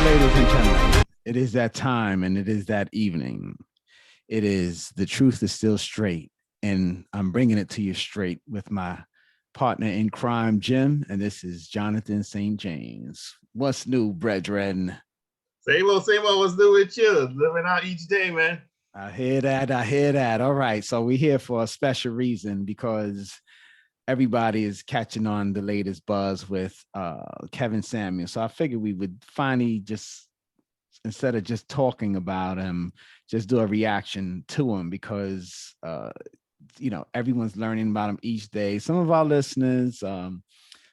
ladies and gentlemen, it is that time and it is that evening. It is The Truth is Still Straight, and I'm bringing it to you straight with my partner in crime, Jim, and this is Jonathan St. James. What's new, brethren? Same old, what's new with you? Living out each day, man. I hear that. All right, so we're here for a special reason because everybody is catching on the latest buzz with Kevin Samuels. So I figured we would finally just, instead of just talking about him, just do a reaction to him because, everyone's learning about him each day. Some of our listeners,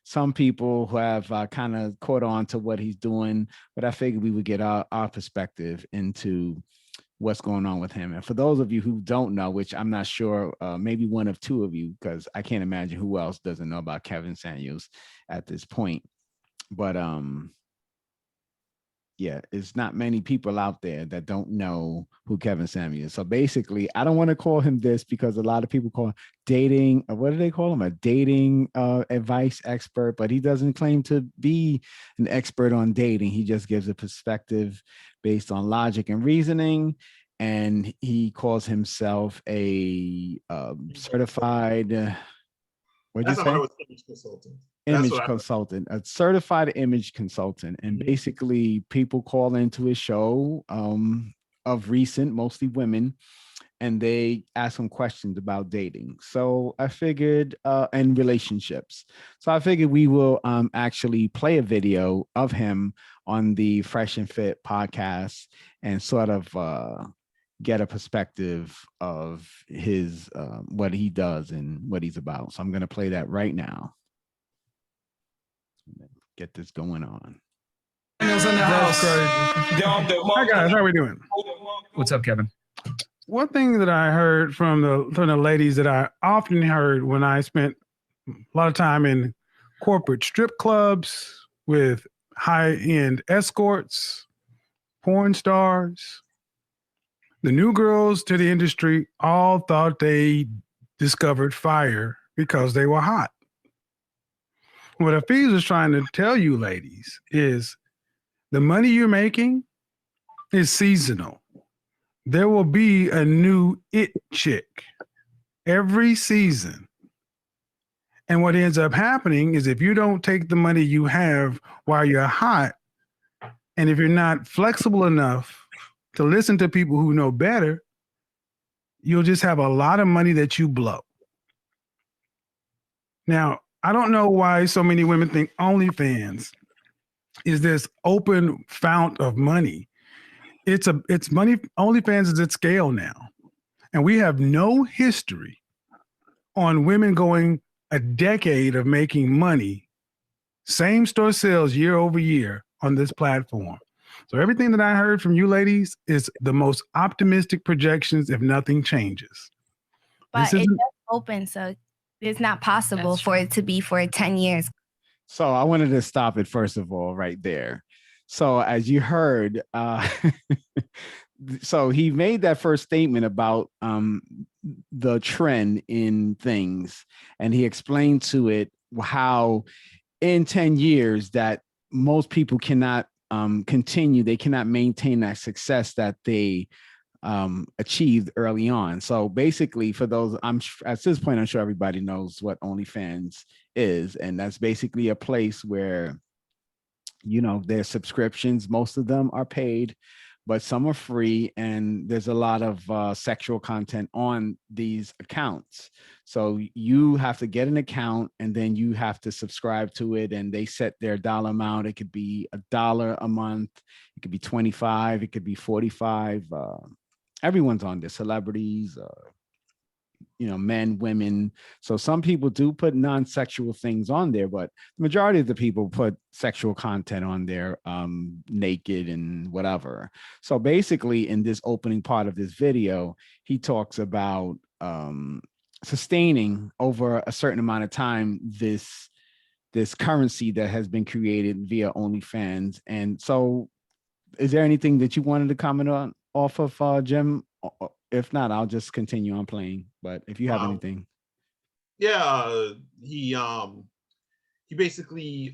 some people who have kind of caught on to what he's doing, but I figured we would get our perspective into what's going on with him. And for those of you who don't know, which I'm not sure, maybe one of two of you, because I can't imagine who else doesn't know about Kevin Samuels at this point. But yeah, it's not many people out there that don't know who Kevin Samuels is. So basically, I don't want to call him this because a lot of people call him dating, what do they call him? A dating advice expert, but he doesn't claim to be an expert on dating. He just gives a perspective based on logic and reasoning. And he calls himself a certified, what'd you say? I was image consultant. A certified image consultant. And basically people call into his show of recent, mostly women, and they ask him questions about dating. So I figured, and relationships. So I figured we will actually play a video of him on the Fresh and Fit podcast and sort of get a perspective of his, what he does and what he's about. So I'm going to play that right now. Get this going on. That's crazy. Hi guys, how are we doing? What's up, Kevin? One thing that I heard from the ladies that I often heard when I spent a lot of time in corporate strip clubs with high-end escorts, porn stars, the new girls to the industry all thought they discovered fire because they were hot. What Hafeez is trying to tell you, ladies, is the money you're making is seasonal. There will be a new it chick every season. And what ends up happening is if you don't take the money you have while you're hot, and if you're not flexible enough to listen to people who know better, you'll just have a lot of money that you blow. Now, I don't know why so many women think OnlyFans is this open fount of money. It's money. OnlyFans is at scale now. And we have no history on women going a decade of making money, same store sales year over year on this platform. So everything that I heard from you ladies is the most optimistic projections if nothing changes. But it's open, so it's not possible for it to be for 10 years. So I wanted to stop it first of all right there. So as you heard, so he made that first statement about the trend in things, and he explained to it how in 10 years that most people cannot continue, they cannot maintain that success that they achieved early on. So basically, for those, at this point, I'm sure everybody knows what OnlyFans is, and that's basically a place where, their subscriptions, most of them are paid, but some are free, and there's a lot of sexual content on these accounts. So you have to get an account, and then you have to subscribe to it, and they set their dollar amount. It could be $1 a month, it could be 25, it could be 45. Everyone's on there, celebrities, men, women. So some people do put non-sexual things on there, but the majority of the people put sexual content on there, naked and whatever. So basically, in this opening part of this video, he talks about sustaining over a certain amount of time this currency that has been created via OnlyFans. And so is there anything that you wanted to comment on off of Jim? If not, I'll just continue on playing. But if you have anything. Yeah, he basically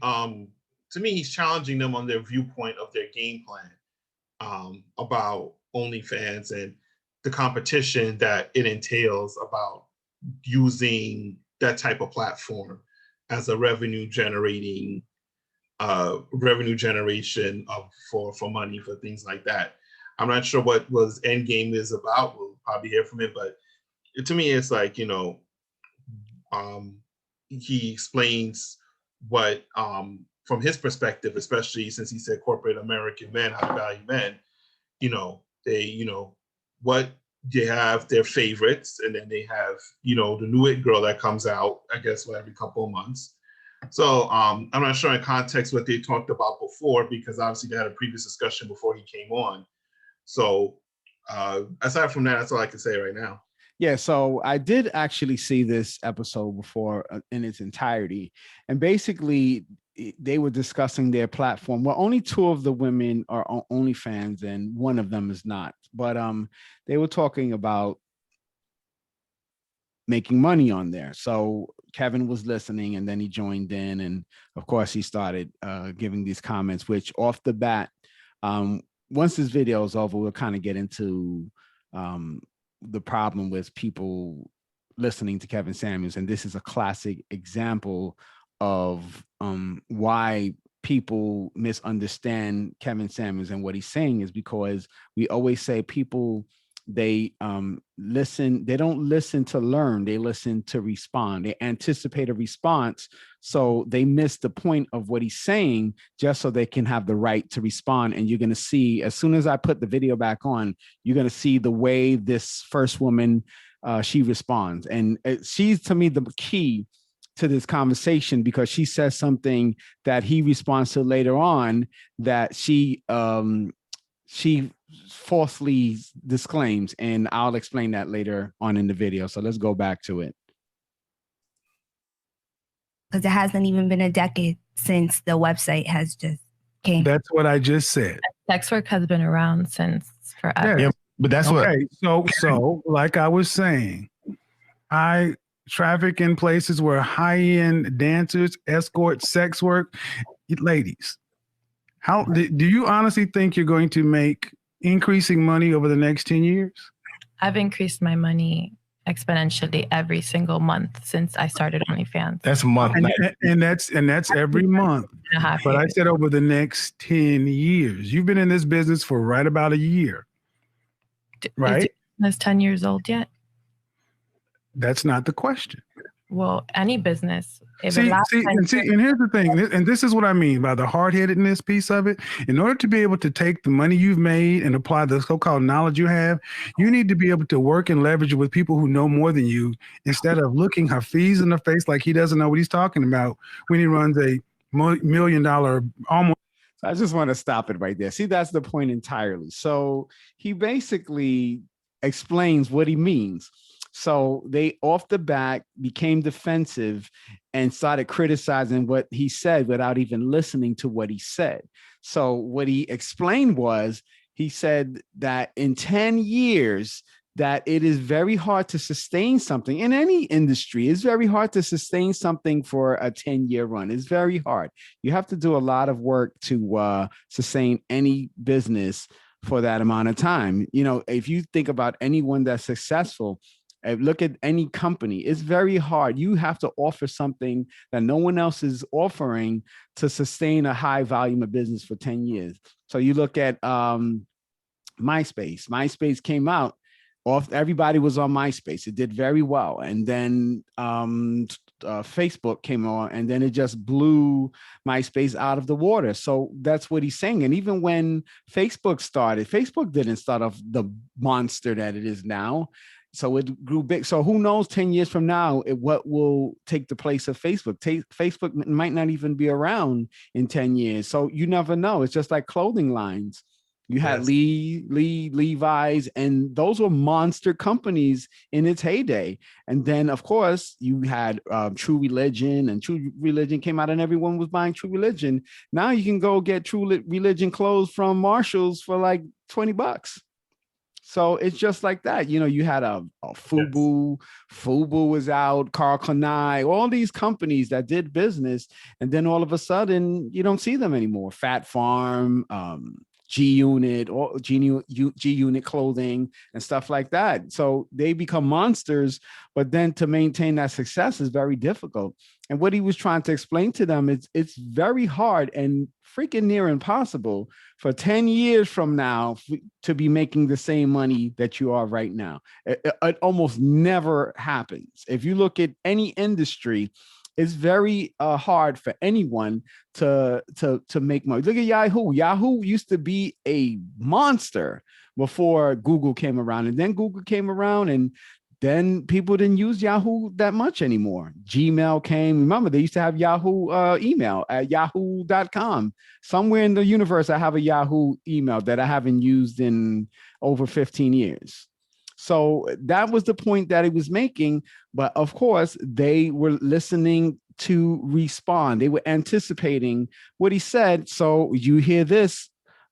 to me, he's challenging them on their viewpoint of their game plan about OnlyFans and the competition that it entails about using that type of platform as a revenue generation for money, for things like that. I'm not sure what was Endgame is about. We'll probably hear from it, but to me, it's like, you know, he explains what, from his perspective, especially since he said corporate American men, high value men, you know, they, you know, what they have their favorites, and then they have, you know, the new It girl that comes out, I guess, every couple of months. So I'm not sure in context what they talked about before, because obviously they had a previous discussion before he came on. So aside from that, that's all I can say right now. Yeah, so I did actually see this episode before in its entirety. And basically, they were discussing their platform. Well, only two of the women are OnlyFans and one of them is not. But they were talking about making money on there. So Kevin was listening, and then he joined in. And of course, he started giving these comments, which off the bat, once this video is over, we'll kind of get into the problem with people listening to Kevin Samuels. And this is a classic example of why people misunderstand Kevin Samuels. And what he's saying is because we always say people, they don't listen to learn, they listen to respond. They anticipate a response, so they miss the point of what he's saying just so they can have the right to respond. And you're going to see, as soon as I put the video back on, you're going to see the way this first woman, she responds. And she's, to me, the key to this conversation, because she says something that he responds to later on that she falsely disclaims, and I'll explain that later on in the video. So let's go back to it. Because it hasn't even been a decade since the website has just came. That's what I just said. Sex work has been around since forever. Yeah, but that's okay. So like I was saying, I traffic in places where high-end dancers, escorts, sex work, ladies. How do you honestly think you're going to make increasing money over the next 10 years? I've increased my money exponentially every single month since I started OnlyFans. That's a month. And that's every month. But I said over the next 10 years. You've been in this business for right about a year. Right? Is 10 years old yet? That's not the question. Well, any business. And here's the thing, and this is what I mean by the hard-headedness piece of it. In order to be able to take the money you've made and apply the so-called knowledge you have, you need to be able to work and leverage it with people who know more than you, instead of looking Hafiz in the face like he doesn't know what he's talking about when he runs a $1 million almost. I just want to stop it right there. See, that's the point entirely. So he basically explains what he means. So they off the bat became defensive and started criticizing what he said without even listening to what he said. So what he explained was, he said that in 10 years, that it is very hard to sustain something in any industry. It's very hard to sustain something for a 10-year run. It's very hard. You have to do a lot of work to sustain any business for that amount of time. You know, if you think about anyone that's successful, look at any company, it's very hard. You have to offer something that no one else is offering to sustain a high volume of business for 10 years. So you look at MySpace. MySpace came out, everybody was on MySpace. It did very well. And then Facebook came on, and then it just blew MySpace out of the water. So that's what he's saying. And even when Facebook started, Facebook didn't start off the monster that it is now. So it grew big. So who knows 10 years from now, what will take the place of Facebook? Facebook might not even be around in 10 years. So you never know. It's just like clothing lines. You had Levi's, and those were monster companies in its heyday. And then, of course, you had True Religion, and True Religion came out and everyone was buying True Religion. Now you can go get True Religion clothes from Marshalls for like $20. So it's just like that. You know, you had a Fubu, Fubu was out, Carl Kanai, all these companies that did business. And then all of a sudden, you don't see them anymore. Fat Farm, G Unit, or G Unit clothing and stuff like that. So they become monsters, but then to maintain that success is very difficult. And what he was trying to explain to them is it's very hard and freaking near impossible for 10 years from now to be making the same money that you are right now. It almost never happens. If you look at any industry, it's very hard for anyone to make money. Look at Yahoo. Yahoo used to be a monster before Google came around, and then Google came around, and then people didn't use Yahoo that much anymore. Gmail came. Remember, they used to have Yahoo email at yahoo.com. Somewhere in the universe, I have a Yahoo email that I haven't used in over 15 years. So that was the point that he was making. But of course, they were listening to respond. They were anticipating what he said. So you hear this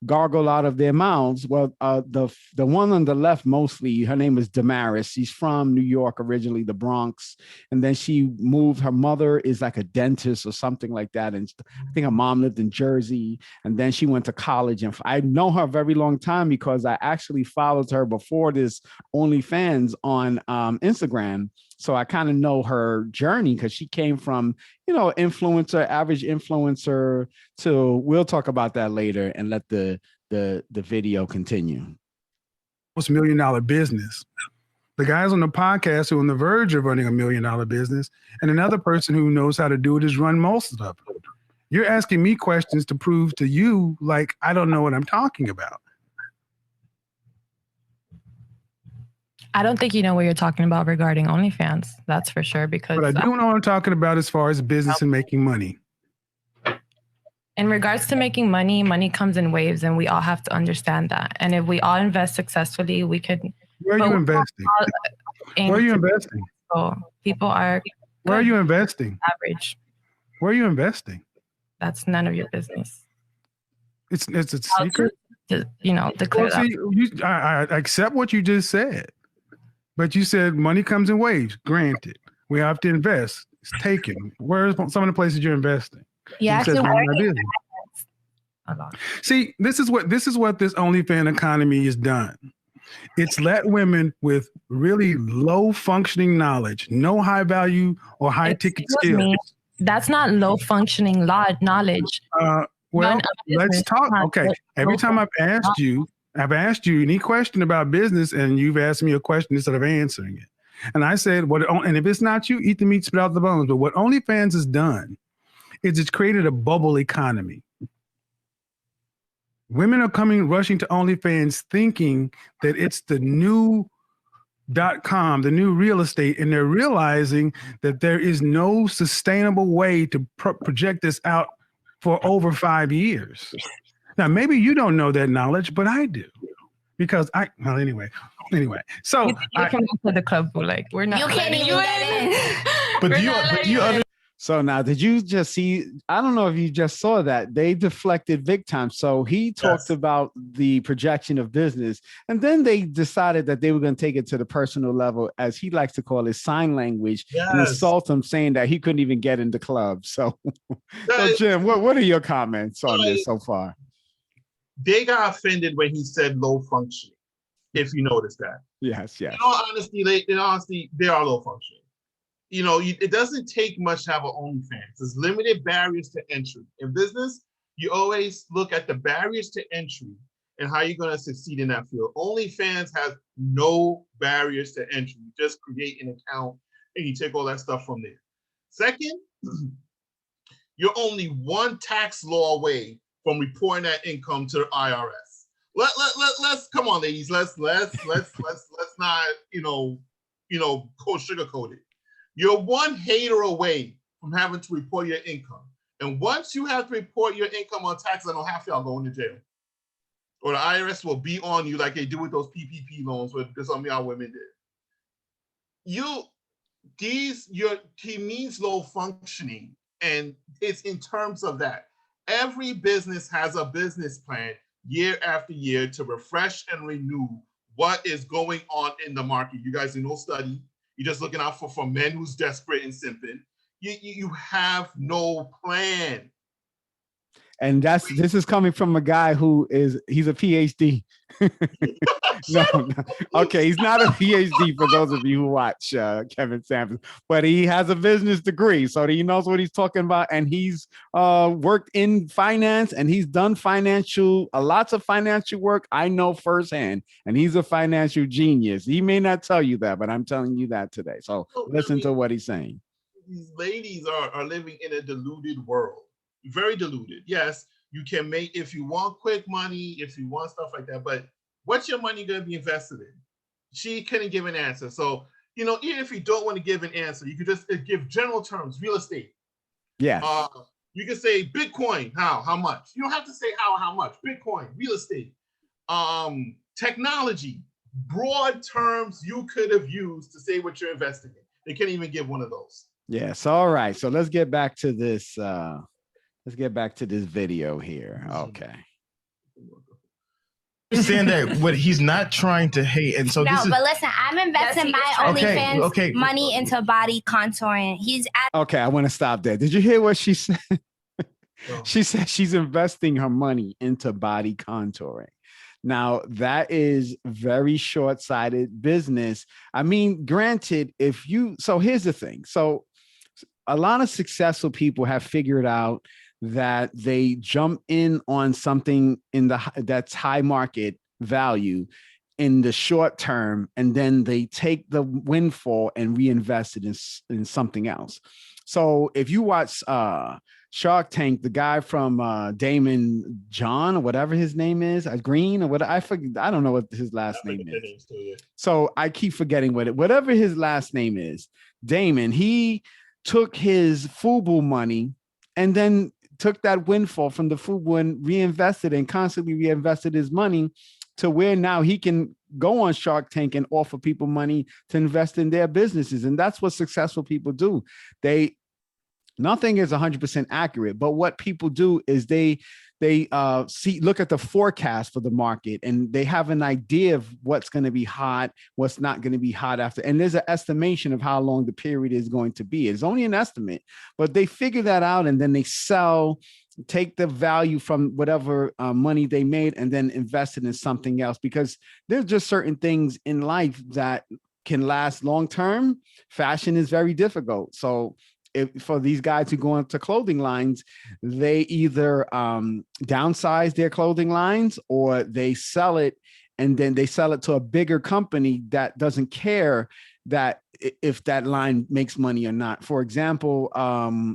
gargle out of their mouths. Well, the one on the left, mostly, her name is Damaris. She's from New York originally, the Bronx, and then she moved. Her mother is like a dentist or something like that, and I think her mom lived in Jersey, and then she went to college. And I know her a very long time because I actually followed her before this OnlyFans on Instagram. So I kind of know her journey because she came from, you know, influencer, average influencer to, we'll talk about that later and let the video continue. What's $1 million business? The guys on the podcast who are on the verge of running $1 million business, and another person who knows how to do it is run most of it. You're asking me questions to prove to you like I don't know what I'm talking about. I don't think you know what you're talking about regarding OnlyFans. That's for sure. Because but I do know what I'm talking about as far as business and making money. In regards to making money, money comes in waves, and we all have to understand that. And if we all invest successfully, we could. Where are you investing? Where are you investing? So people are. Where are you investing? Average. Where are you investing? That's none of your business. It's a secret. You know, declare that. I accept what you just said. But you said money comes in waves. Granted, we have to invest. It's taken. Where's some of the places you're investing? Yeah, see, this is what this OnlyFans economy has done. It's let women with really low functioning knowledge, no high value or high ticket skills. That's not low functioning knowledge. Well, let's talk. Okay, every time I've asked you any question about business, and you've asked me a question instead of answering it. And I said, and if it's not you, eat the meat, spit out the bones. But what OnlyFans has done is it's created a bubble economy. Women are rushing to OnlyFans thinking that it's the new .com, the new real estate, and they're realizing that there is no sustainable way to project this out for over 5 years. Now, maybe you don't know that knowledge, but I do, because anyway. So you can go to the club, like we're not. You can't even get in. But do you So now, did you just see? I don't know if you just saw that they deflected big time. So he talked about the projection of business, and then they decided that they were going to take it to the personal level, as he likes to call it, sign language, and insult him, saying that he couldn't even get in the club. So, Jim, what are your comments on this so far? They got offended when he said low functioning, if you notice that. Yes. In all honesty, they are low functioning. You know, it doesn't take much to have an OnlyFans. There's limited barriers to entry. In business, you always look at the barriers to entry and how you're going to succeed in that field. OnlyFans has no barriers to entry. You just create an account and you take all that stuff from there. Second, you're only one tax law away from reporting that income to the IRS. Let's come on, ladies. Let's not sugarcoat it. You're one hater away from having to report your income, and once you have to report your income on taxes, I know half y'all going to jail, or the IRS will be on you like they do with those PPP loans, because some of y'all women did. He means low functioning, and it's in terms of that. Every business has a business plan year after year to refresh and renew what is going on in the market. You guys do no study. You're just looking out for men who's desperate and simping. You have no plan. And this is coming from a guy he's a PhD. No. Okay, he's not a PhD for those of you who watch Kevin Samuels, but he has a business degree, so he knows what he's talking about, and he's worked in finance, and he's done lots of financial work. I know firsthand, and he's a financial genius. He may not tell you that, but I'm telling you that today. So listen to what he's saying. These ladies are living in a deluded world, very deluded. Yes, you can make, if you want quick money, if you want stuff like that, but what's your money going to be invested in? She couldn't give an answer. So, even if you don't want to give an answer, you could just give general terms, real estate. Yes. You can say Bitcoin, how much? You don't have to say how much. Bitcoin, real estate, technology, broad terms you could have used to say what you're investing in. They can't even give one of those. Yes. All right. So let's get back to this. Let's get back to this video here. Okay. Saying that what he's not trying to hate, and so but listen, I'm investing my OnlyFans money into body contouring. Okay, I want to stop there. Did you hear what she said? She said she's investing her money into body contouring. Now, that is very short-sighted business. I mean, granted, so here's the thing. So a lot of successful people have figured out that they jump in on something that's high market value in the short term, and then they take the windfall and reinvest it in something else. So if you watch Shark Tank, the guy from Damon John or whatever his name is, Green or what, I forget, I don't know what his last name is. So I keep forgetting whatever his last name is. Damon, he took his FUBU money and then took that windfall from the FUBU and constantly reinvested his money to where now he can go on Shark Tank and offer people money to invest in their businesses. And that's what successful people do. Nothing is 100% accurate, but what people do is they look at the forecast for the market, and they have an idea of what's going to be hot, what's not going to be hot after. And there's an estimation of how long the period is going to be. It's only an estimate, but they figure that out, and then they take the value from whatever money they made and then invest it in something else, because there's just certain things in life that can last long term. Fashion is very difficult. So for these guys who go into clothing lines, they either downsize their clothing lines or they sell it, and then they sell it to a bigger company that doesn't care that if that line makes money or not. For example,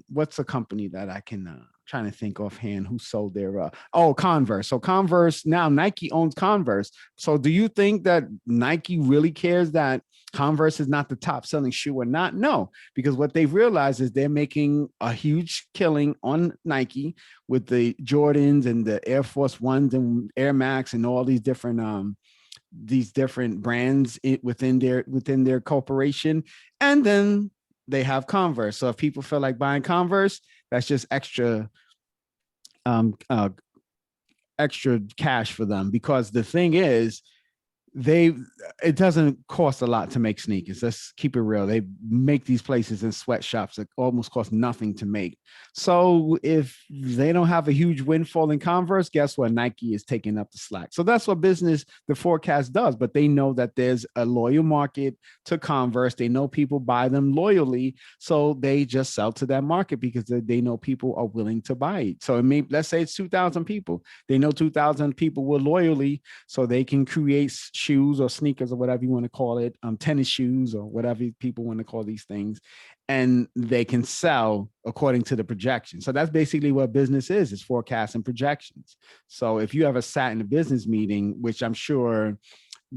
what's a company that I can trying to think offhand who sold their Converse. So Converse, now Nike owns Converse. So do you think that Nike really cares that Converse is not the top selling shoe or not? No, because what they've realized is they're making a huge killing on Nike with the Jordans and the Air Force Ones and Air Max and all these different brands within their corporation. And then they have Converse. So if people feel like buying Converse, that's just extra cash for them, because the thing is, it doesn't cost a lot to make sneakers. Let's keep it real. They make these places in sweatshops that almost cost nothing to make. So if they don't have a huge windfall in Converse, guess what? Nike is taking up the slack. So that's what the forecast does. But they know that there's a loyal market to Converse. They know people buy them loyally. So they just sell to that market because they know people are willing to buy it. So let's say it's 2,000 people. They know 2,000 people will loyally, so they can create shoes or sneakers or whatever you want to call it, tennis shoes or whatever people want to call these things, and they can sell according to the projection. So that's basically what business is forecasts and projections. So if you ever sat in a business meeting, which I'm sure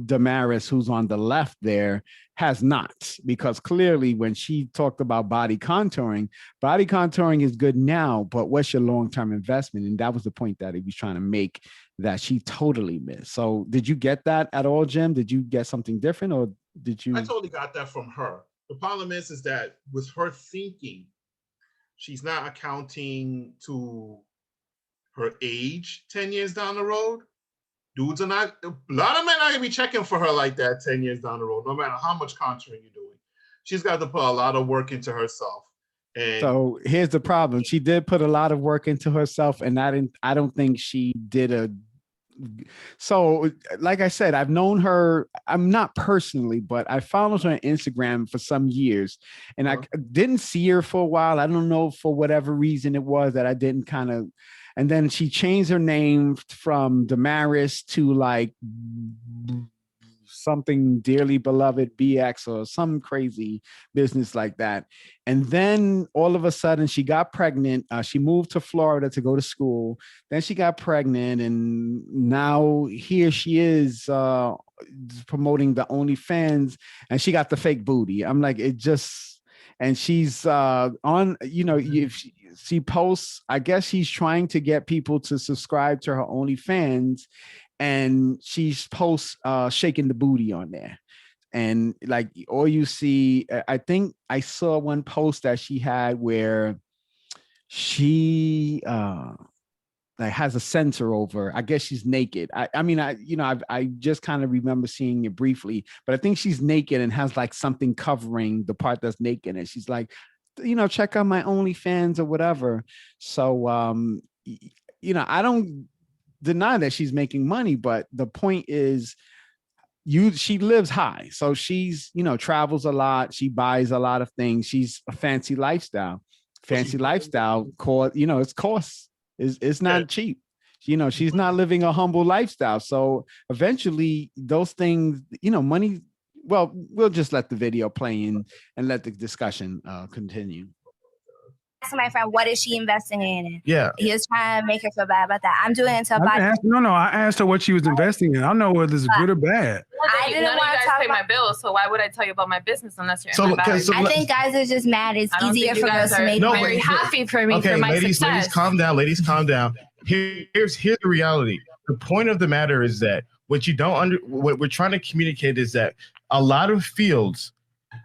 Damaris, who's on the left there, has not, because clearly when she talked about body contouring is good now, but what's your long-term investment? And that was the point that he was trying to make, that she totally missed. So did you get that at all, Jim? Did you get something different, or did you? I totally got that from her. The problem is that with her thinking, she's not accounting to her age 10 years down the road. dudes are not, a lot of men are gonna be checking for her like that 10 years down the road, no matter how much content you're doing. She's got to put a lot of work into herself. And so here's the problem. She did put a lot of work into herself, and I don't think she did a. So, like I said, I've known her. I'm not personally, but I followed her on Instagram for some years, and I didn't see her for a while. I don't know for whatever reason it was that I didn't kind of. And then she changed her name from Damaris to like something dearly beloved BX or some crazy business like that. And then all of a sudden she got pregnant. She moved to Florida to go to school. Then she got pregnant, and now here she is promoting the OnlyFans, and she got the fake booty. I'm like, it just, and she's on, you know, if she posts, I guess she's trying to get people to subscribe to her OnlyFans, and she posts shaking the booty on there. And like, all you see, I think I saw one post that she had where she like has a censor over, I guess she's naked. I mean, I just kind of remember seeing it briefly, but I think she's naked and has like something covering the part that's naked. And she's like, you know, check out my OnlyFans or whatever. So, you know, I don't deny that she's making money, but the point is, she lives high. So she's, you know, travels a lot. She buys a lot of things. She's a fancy lifestyle. You know, it's costs. It's not cheap. You know, she's not living a humble lifestyle. So eventually those things, you know, money, well, we'll just let the video play in and let the discussion continue. Asked my friend, what is she investing in? Yeah. He was trying to make her feel bad about that. I'm doing it until I asked her what she was investing in. I don't know whether it's good or bad. I didn't want to pay my bills, so why would I tell you about my business unless you're in my bag? I think guys are just mad. It's easier for girls to make money. Very happy for me for my ladies, success. ladies, calm down. Ladies, calm down. Here's the reality. The point of the matter is that what we're trying to communicate is that a lot of fields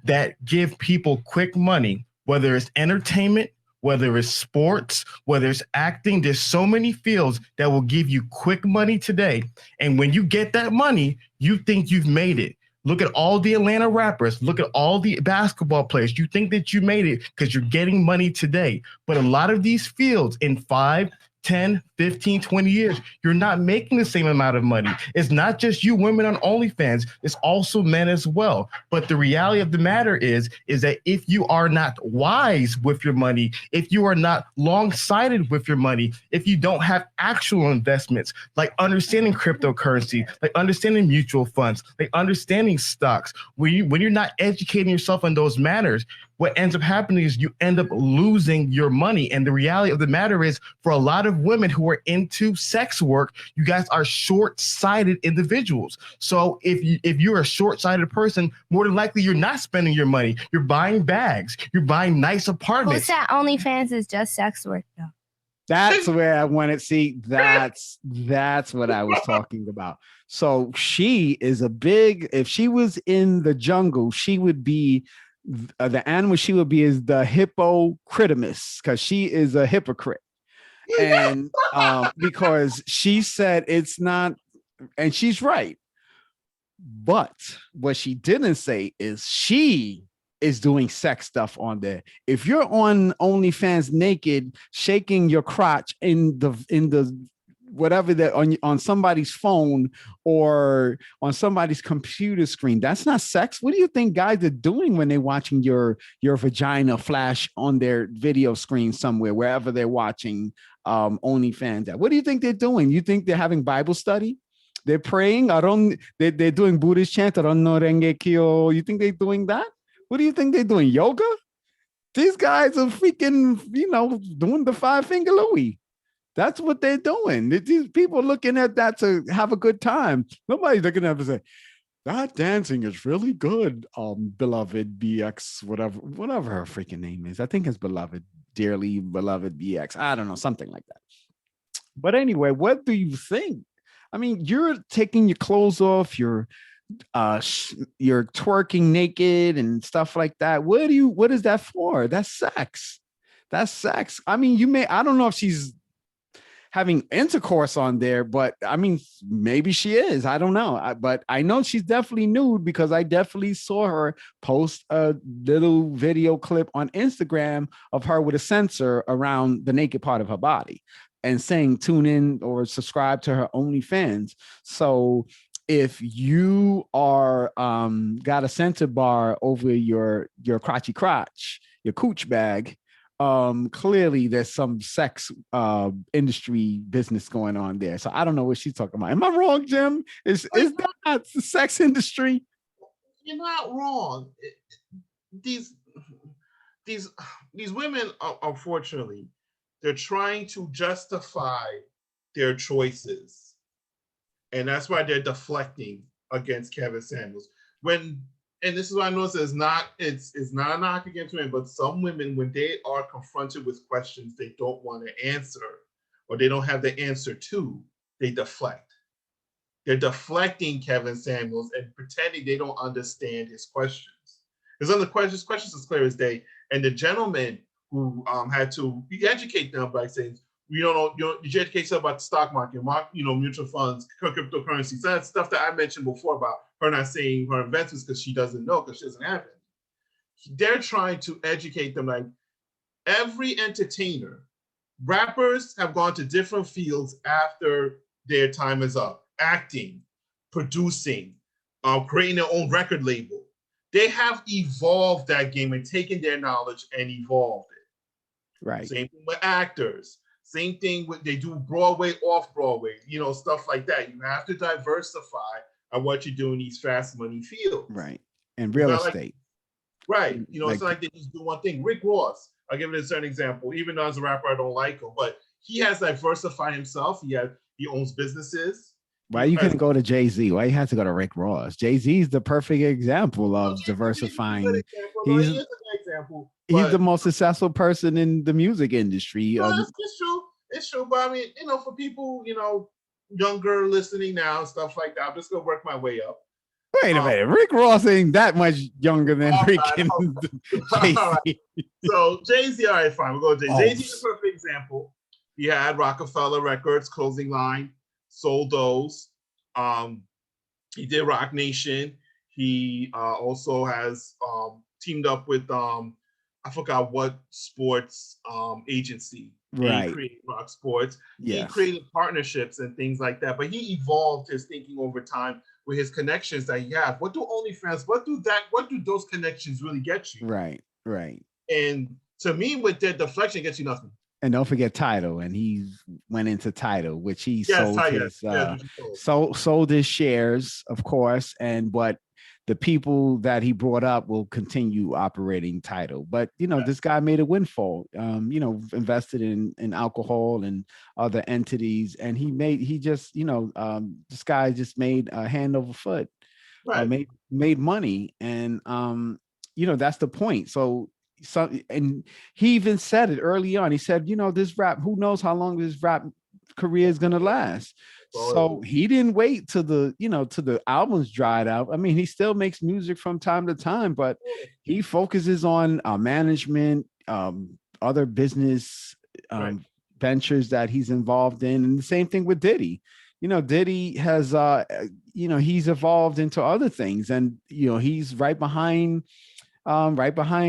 that give people quick money, whether it's entertainment, whether it's sports, whether it's acting, there's so many fields that will give you quick money today. And when you get that money, you think you've made it. Look at all the Atlanta rappers. Look at all the basketball players. You think that you made it because you're getting money today. But a lot of these fields in 5, 10, 15, 20 years, you're not making the same amount of money. It's not just you women on OnlyFans, it's also men as well. But the reality of the matter is that if you are not wise with your money, if you are not long-sighted with your money, if you don't have actual investments, like understanding cryptocurrency, like understanding mutual funds, like understanding stocks, when you're not educating yourself on those matters, what ends up happening is you end up losing your money. And the reality of the matter is, for a lot of women who are into sex work, you guys are short-sighted individuals. So if you're a short-sighted person, more than likely you're not spending your money. You're buying bags. You're buying nice apartments. Who said OnlyFans is just sex work, though? That's where I wanted. See, that's what I was talking about. So she is if she was in the jungle, she would be the animal she would be is the Hippocritamus, because she is a hypocrite. And because she said it's not, and she's right. But what she didn't say is she is doing sex stuff on there. If you're on OnlyFans naked, shaking your crotch in the whatever that on somebody's phone or on somebody's computer screen, that's not sex. What do you think guys are doing when they're watching your vagina flash on their video screen somewhere, wherever they're watching OnlyFans at? What do you think they're doing? You think they're having Bible study? They're praying? They're doing Buddhist chant. You think they're doing that? What do you think they're doing? Yoga? These guys are freaking, doing the 5-finger Louie. That's what they're doing. These people are looking at that to have a good time. Nobody's looking at it and say, that dancing is really good, beloved BX, whatever her freaking name is. I think it's beloved, dearly beloved BX. I don't know, something like that. But anyway, what do you think? I mean, you're taking your clothes off, you're twerking naked and stuff like that. What is that for? That's sex. That's sex. I mean, I don't know if she's having intercourse on there, but I mean, maybe she is. I don't know. But I know she's definitely nude because I definitely saw her post a little video clip on Instagram of her with a sensor around the naked part of her body and saying tune in or subscribe to her OnlyFans. So if you are got a censor bar over your crotchy crotch, your cooch bag, clearly there's some sex industry business going on there. So I don't know what she's talking about. Am I wrong, Jim? Is that the sex industry? You're not wrong. These women are, unfortunately, they're trying to justify their choices, and that's why they're deflecting against Kevin Samuels. And this is why I know it's not a knock against women, but some women, when they are confronted with questions they don't want to answer or they don't have the answer to, they deflect. They're deflecting Kevin Samuels and pretending they don't understand his questions. Because on the questions is clear as day. And the gentleman who had to educate them by saying, did you educate yourself about the stock market, mutual funds, cryptocurrencies, that stuff that I mentioned before about her not saying her investments because she doesn't know, because she doesn't have it. They're trying to educate them like every entertainer. Rappers have gone to different fields after their time is up. Acting, producing, creating their own record label. They have evolved that game and taken their knowledge and evolved it. Right. Same thing with actors. Same thing with they do Broadway, off Broadway, stuff like that. You have to diversify on what you do in these fast money fields. Right. And real estate. Right. It's not like they just do one thing. Rick Ross, I'll give it a certain example. Even though as a rapper, I don't like him, but he has diversified himself. He owns businesses. Why you couldn't go to Jay-Z? Why you had to go to Rick Ross? Jay-Z is the perfect example of diversifying. He's an example. He's the most successful person in the music industry. It's true. It's true. But I mean, for people, younger listening now, stuff like that, I'm just gonna work my way up. Wait a minute. Rick Ross ain't that much younger than freaking Jay-Z. So Jay-Z, all right, fine. We'll go Jay-Z. Jay-Z's a perfect example. He had Rockefeller Records, Clothing Line, sold those. He did Rock Nation. He also has teamed up with I forgot what sports agency. Right. He created Rock Sports. Yes. He created partnerships and things like that. But he evolved his thinking over time with his connections that he has. What do OnlyFans? What do those connections really get you? Right. Right. And to me, with their deflection, it gets you nothing. And don't forget Tidal, and he went into Tidal, which he sold his shares, of course, but the people that he brought up will continue operating Tidal. But this guy made a windfall, invested in alcohol and other entities, and this guy just made a hand over foot, right. made money, and that's the point. So and he even said it early on. He said, this rap, who knows how long this rap career is going to last. So he didn't wait till the albums dried out. I mean, he still makes music from time to time, but he focuses on management, other business ventures that he's involved in. And the same thing with Diddy. Diddy has, he's evolved into other things, and, he's right behind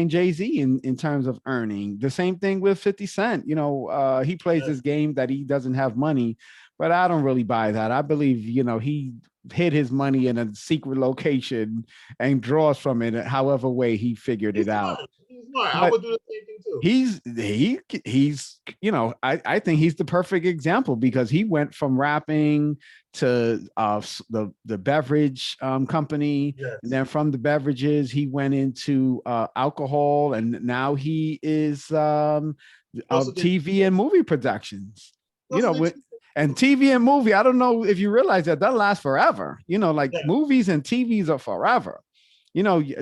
Jay-Z in terms of earning. The same thing with 50 Cent. He plays this game that he doesn't have money, but I don't really buy that. I believe, he hid his money in a secret location and draws from it however way he figured it out. He's smart. I would do the same thing too. He's I think he's the perfect example, because he went from rapping to the beverage company. Yes. And then from the beverages he went into alcohol, and now he is TV and movie productions. And TV and movie, I don't know if you realize that lasts forever. Movies and TVs are forever.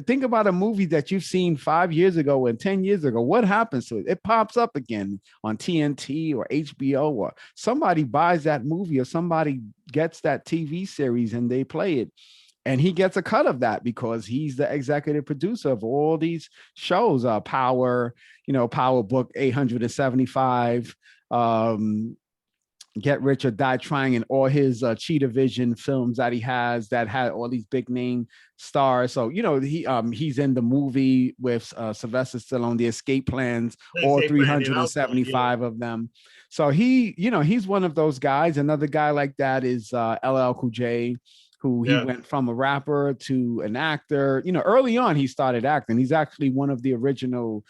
Think about a movie that you've seen 5 years ago and 10 years ago. What happens to it? It pops up again on TNT or HBO, or somebody buys that movie, or somebody gets that TV series and they play it. And he gets a cut of that because he's the executive producer of all these shows. Power, Power Book 875, Get Rich or Die Trying and all his Cheetah Vision films that he has that had all these big name stars. So, you know, he's in the movie with Sylvester Stallone, The Escape Plans, all 375 of them. So he, you know, he's one of those guys. Another guy like that is LL Cool J, who he went from a rapper to an actor. You know, early on he started acting. He's actually one of the original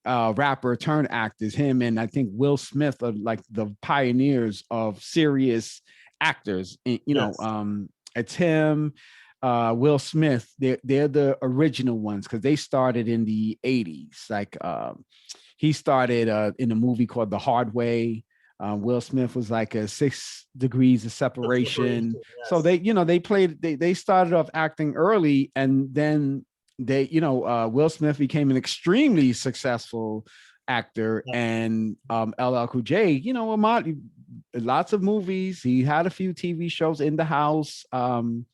rapper turned actors. Him and I think Will Smith are like the pioneers of serious actors. And, you know, it's him, Will Smith. They're the original ones because they started in the 80s. Like he started in a movie called The Hard Way. Will Smith was like a 6 Degrees of Separation. So they, you know, they started off acting early, and then they, you know, Will Smith became an extremely successful actor, and LL Cool J, you know, lots of movies. He had a few TV shows, In the House, one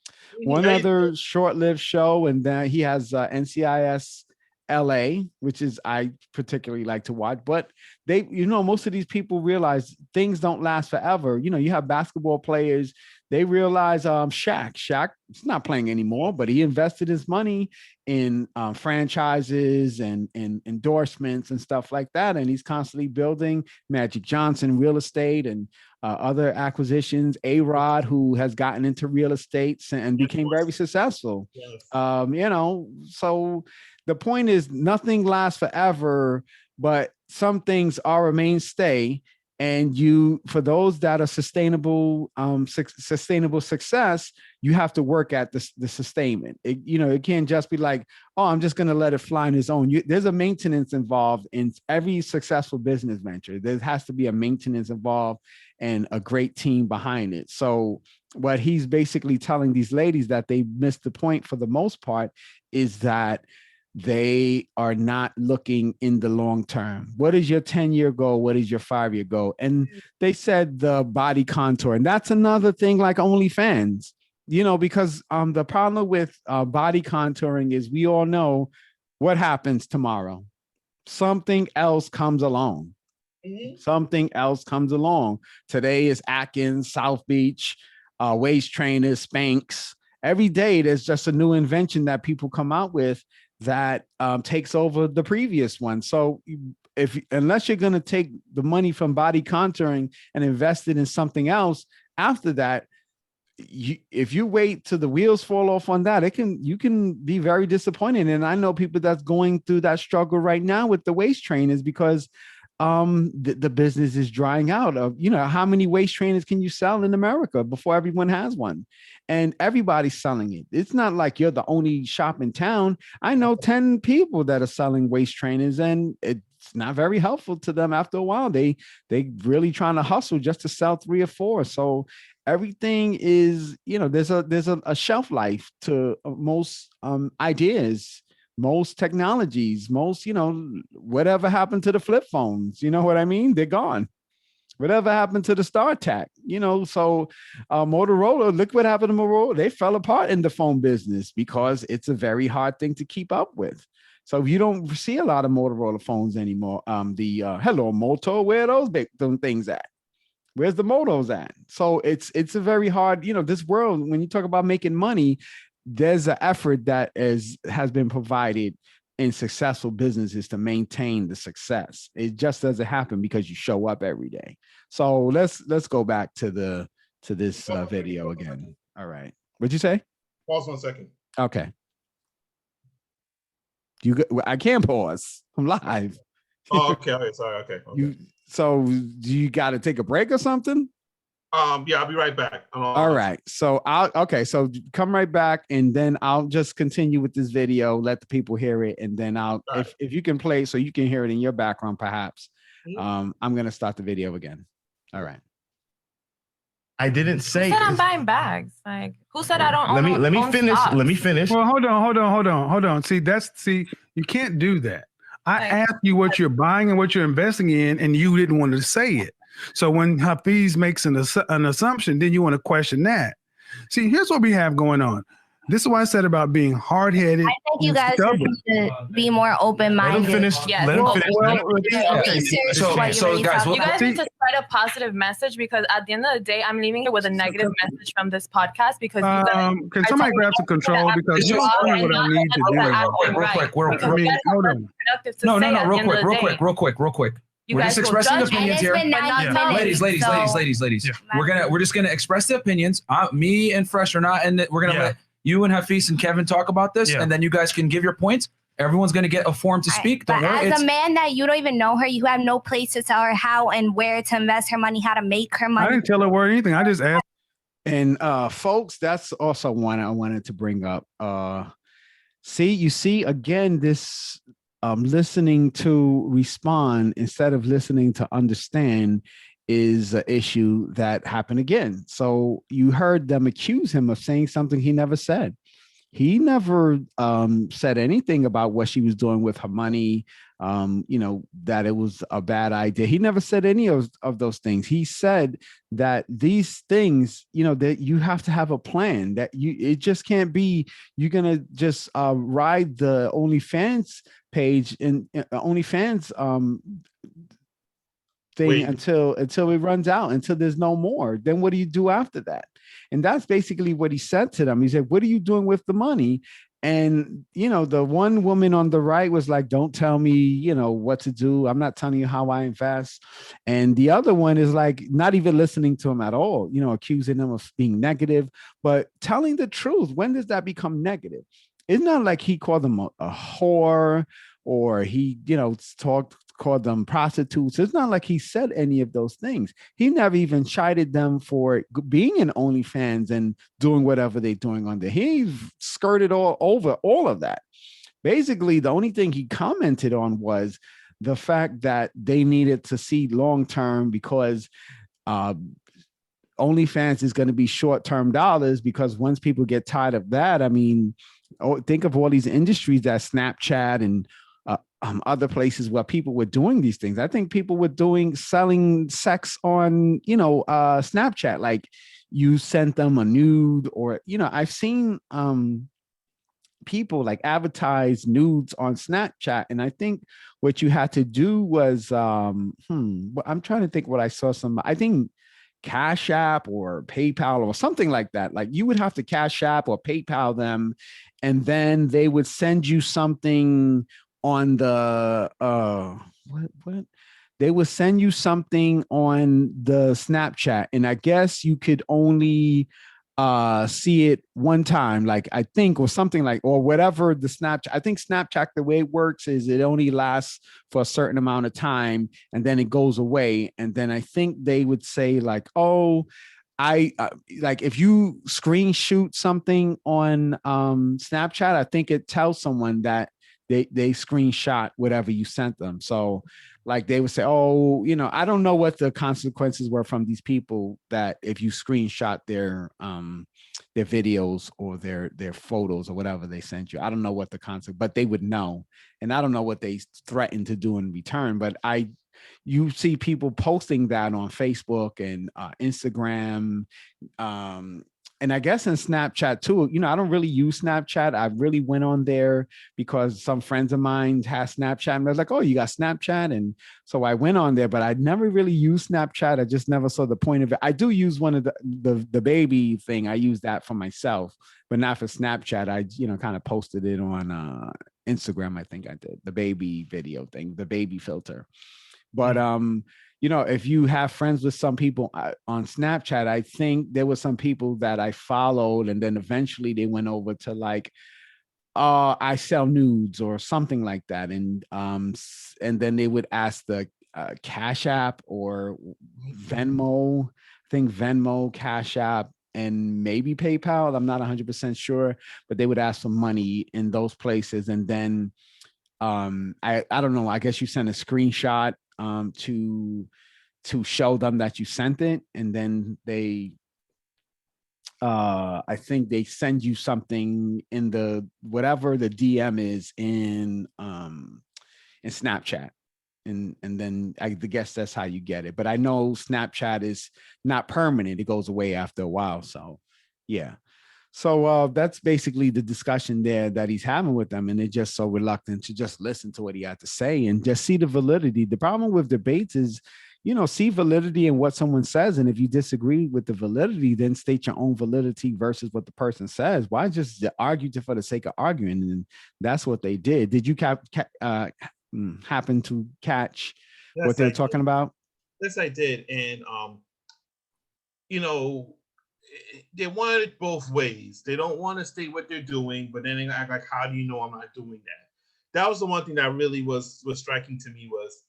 other short-lived show, and then he has NCIS LA, which is I particularly like to watch. But they, you know, most of these people realize things don't last forever. You know, you have basketball players, they realize Shaq is not playing anymore, but he invested his money in franchises and endorsements and stuff like that, and he's constantly building. Magic Johnson, real estate, and other acquisitions. A-Rod, who has gotten into real estate and became very successful. You know, so the point is nothing lasts forever, but some things are a mainstay. And you, for those that are sustainable success, you have to work at the sustainment. You know, it can't just be like, oh, I'm just going to let it fly on its own. There's a maintenance involved in every successful business venture. There has to be a maintenance involved and a great team behind it. So what he's basically telling these ladies that they missed the point for the most part is that they are not looking in the long term. What is your 10-year goal? What is your 5-year goal? And they said the body contour. And that's another thing like OnlyFans, you know, because the problem with body contouring is we all know what happens tomorrow. Something else comes along. Something else comes along. Today is Atkins, South Beach, waist trainers, Spanx. Every day there's just a new invention that people come out with that takes over the previous one. So unless you're going to take the money from body contouring and invest it in something else after that, if you wait till the wheels fall off on that, you can be very disappointed. And I know people that's going through that struggle right now with the waist trainers because the business is drying out. Of, you know, how many waist trainers can you sell in America before everyone has one? And everybody's selling it. It's not like you're the only shop in town. I know 10 people that are selling waist trainers, and it's not very helpful to them after a while. They really trying to hustle just to sell 3 or 4. So everything is, you know, there's a shelf life to most ideas, most technologies, most, you know, whatever happened to the flip phones, you know what I mean? They're gone. Whatever happened to the StarTAC, you know, so Motorola, look what happened to Motorola. They fell apart in the phone business because it's a very hard thing to keep up with. So you don't see a lot of Motorola phones anymore. Hello Moto, where are those big things at? Where's the Motos at? So it's a very hard, you know, this world, when you talk about making money, there's an effort that has been provided in successful businesses to maintain the success. It just doesn't happen because you show up every day. So let's go back to this video again. All right. What'd you say? Pause 1 second. Okay. I can't pause. I'm live. Oh, okay. Sorry. Okay. So do you got to take a break or something? Yeah, I'll be right back. All right. So so come right back, and then I'll just continue with this video, let the people hear it, and then if you can play so you can hear it in your background, perhaps. I'm gonna start the video again. All right. I didn't say. Who said I'm buying bags? Like, who said I don't? Let me finish. Stocks? Let me finish. Well, hold on. See, you can't do that. I asked you what you're buying and what you're investing in, and you didn't want to say it. So when Hafiz makes an assumption, then you want to question that. See, here's what we have going on. This is why I said about being hard-headed. I think you and guys stubborn. just need to be more Let open-minded. him finish. Yes. Let him Well, finish. Research So- what so you're really guys, talking what- You guys about. need to spread a positive message, because at the end of the day, I'm leaving here with a negative message from this podcast, because you guys Can somebody grab some control, because It's you're just- doing what I need to do. Real quick. I mean, hold on. productive to No, say at the real end of quick, the real day. quick. You We're guys just will expressing judge me. And opinions it's here. been But not 9 telling minutes. Ladies. so- We're just gonna express the opinions. Me and Fresh are not, and we're gonna let you and Hafiz and Kevin talk about this, and then you guys can give your points. Everyone's gonna get a forum to speak. Don't But worry. as a man that you don't even know her, you have no place to tell her how and where to invest her money, how to make her I money. didn't tell her word anything. I just asked. And folks, that's also one I wanted to bring up. You see again this listening to respond instead of listening to understand is an issue that happened again. So you heard them accuse him of saying something he never said. He never said anything about what she was doing with her money, that it was a bad idea. He never said any of those things. He said that these things, that you have to have a plan, that it just can't be, you're going to just ride the OnlyFans page and OnlyFans thing until it runs out, until there's no more. Then what do you do after that? And that's basically what he said to them. He said, what are you doing with the money? And, the one woman on the right was like, don't tell me, what to do. I'm not telling you how I invest. And the other one is like, not even listening to him at all, accusing them of being negative, but telling the truth. When does that become negative? It's not like he called them a whore, or he, called them prostitutes. It's not like he said any of those things. He never even chided them for being in OnlyFans and doing whatever they're doing on there. He skirted all over all of that. Basically, the only thing he commented on was the fact that they needed to see long-term, because OnlyFans is going to be short-term dollars, because once people get tired of that, think of all these industries that Snapchat and other places where people were doing these things. I think people were selling sex on, Snapchat. Like you sent them a nude, or, I've seen people like advertise nudes on Snapchat. And I think what you had to do was, I'm trying to think what I saw I think Cash App or PayPal or something like that. Like you would have to Cash App or PayPal them, and then they would send you something on the what they would send you something on the Snapchat, and I guess you could only see it one time, like I think, or something like, or whatever the Snapchat. I think Snapchat, the way it works is it only lasts for a certain amount of time and then it goes away. And then I think they would say like, oh, like if you screenshot something on Snapchat, I think it tells someone that they screenshot whatever you sent them. So like they would say, oh, I don't know what the consequences were from these people that if you screenshot their videos or their photos or whatever they sent you. I don't know what the consequence, but they would know. And I don't know what they threatened to do in return, but you see people posting that on Facebook and Instagram, and I guess in Snapchat too. I don't really use Snapchat. I really went on there because some friends of mine have Snapchat, and I was like, "Oh, you got Snapchat?" And so I went on there, but I never really used Snapchat. I just never saw the point of it. I do use one of the baby thing. I use that for myself, but not for Snapchat. I kind of posted it on Instagram. I think I did the baby video thing, the baby filter. But if you have friends with some people on Snapchat, I think there were some people that I followed, and then eventually they went over to like, I sell nudes or something like that. And then they would ask the Cash App or Venmo, I think Venmo, Cash App, and maybe PayPal. I'm not 100% sure, but they would ask for money in those places. And then I don't know, I guess you send a screenshot to show them that you sent it, and then they I think they send you something in the whatever the DM is in Snapchat, and then I guess that's how you get it. But I know Snapchat is not permanent; it goes away after a while. So yeah. So that's basically the discussion there that he's having with them, and they're just so reluctant to just listen to what he had to say and just see the validity. The problem with debates is, see validity in what someone says, and if you disagree with the validity, then state your own validity versus what the person says. Why just argue for the sake of arguing? And that's what they did. Did you happen to catch what they're talking about? Yes, I did, and they want it both ways. They don't want to state what they're doing, but then they act like, how do you know I'm not doing that? That was the one thing that really was striking to me, was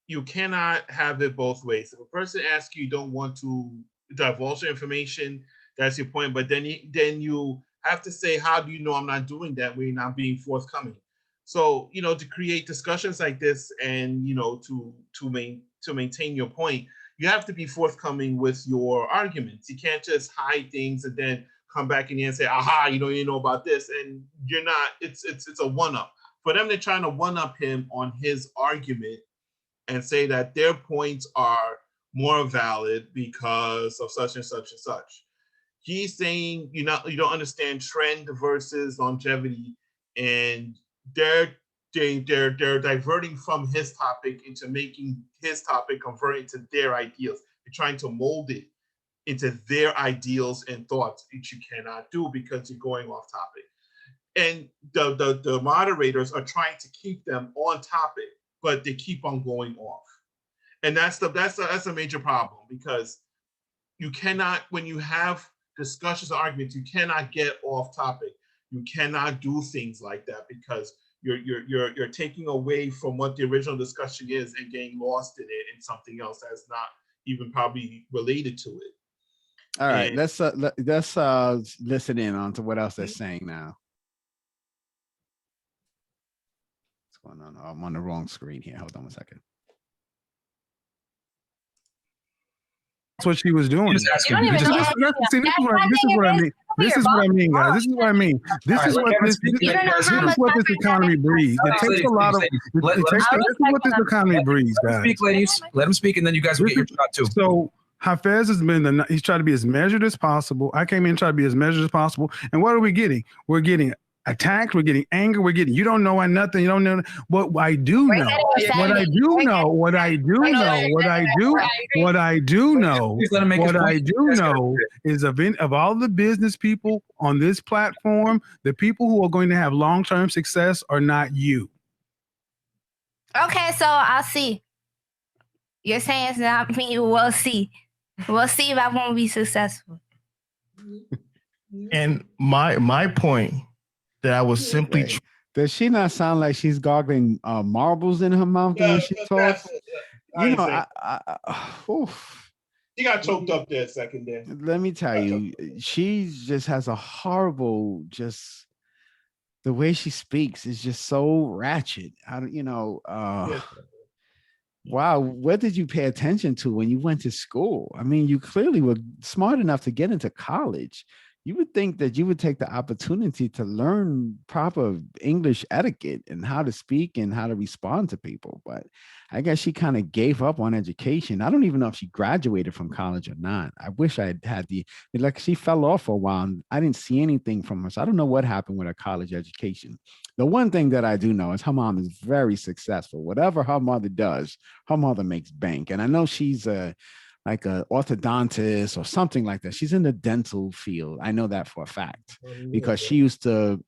you cannot have it both ways. If a person asks you don't want to divulge your information, that's your point. But then you have to say, how do you know I'm not doing that when you're not being forthcoming? So, to create discussions like this and, to maintain your point, you have to be forthcoming with your arguments. You can't just hide things and then come back in here and say, aha, you know about this. And you're not, it's a one-up. For them, they're trying to one-up him on his argument and say that their points are more valid because of such and such and such. He's saying you don't understand trend versus longevity, and they're diverting from his topic into making his topic convert into their ideals. They're trying to mold it into their ideals and thoughts, which you cannot do because you're going off topic. And the moderators are trying to keep them on topic, but they keep on going off. And that's a major problem, because you cannot, when you have discussions or arguments, you cannot get off topic. You cannot do things like that, because you're taking away from what the original discussion is and getting lost in it in something else that's not even probably related to it. All right, let's listen in on to what else they're saying now. What's going on? I'm on the wrong screen here. Hold on one second. That's what she was doing. Just asking. This is what I mean. This is what I mean, guys. This is what I mean. This is what this economy breeds. It takes a lot of. This is what this economy breeds, guys. Speak, ladies. Let him speak, and then you guys will get your shot too. So Hafez has been he's tried to be as measured as possible. I came in and tried to be as measured as possible. And what are we getting? We're getting attacked. We're getting anger. We're getting, you don't know nothing. You don't know what I do know. What I do know. What I do know. What I do know is of all the business people on this platform, the people who are going to have long-term success are not you. Okay, so I'll see. You're saying it's not me. We'll see. We'll see if I won't be successful. And my point that I was simply. Does she not sound like she's gargling marbles in her mouth when she talks? She got choked up there a second there. Let me tell you, she just has a horrible, the way she speaks is just so ratchet. Wow, what did you pay attention to when you went to school? I mean, you clearly were smart enough to get into college. You would think that you would take the opportunity to learn proper English etiquette and how to speak and how to respond to people. But I guess she kind of gave up on education. I don't even know if she graduated from college or not. I wish I had she fell off for a while and I didn't see anything from her. So I don't know what happened with her college education. The one thing that I do know is her mom is very successful. Whatever her mother does, her mother makes bank. And I know she's like an orthodontist or something like that. She's in the dental field. I know that for a fact because she used to,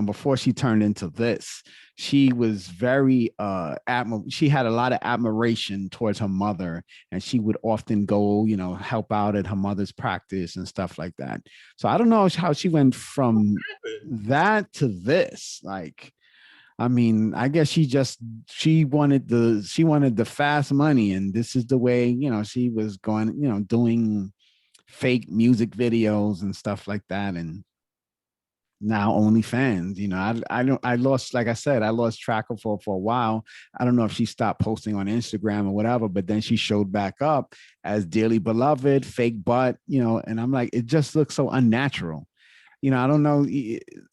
before she turned into this, she was very she had a lot of admiration towards her mother, and she would often go, help out at her mother's practice and stuff like that. So I don't know how she went from that to this. I mean, I guess she wanted the fast money, and this is the way, she was going, doing fake music videos and stuff like that. And now OnlyFans, I lost, like I said, I lost track of her for a while. I don't know if she stopped posting on Instagram or whatever, but then she showed back up as Dearly Beloved, fake butt, and I'm like, it just looks so unnatural. I don't know.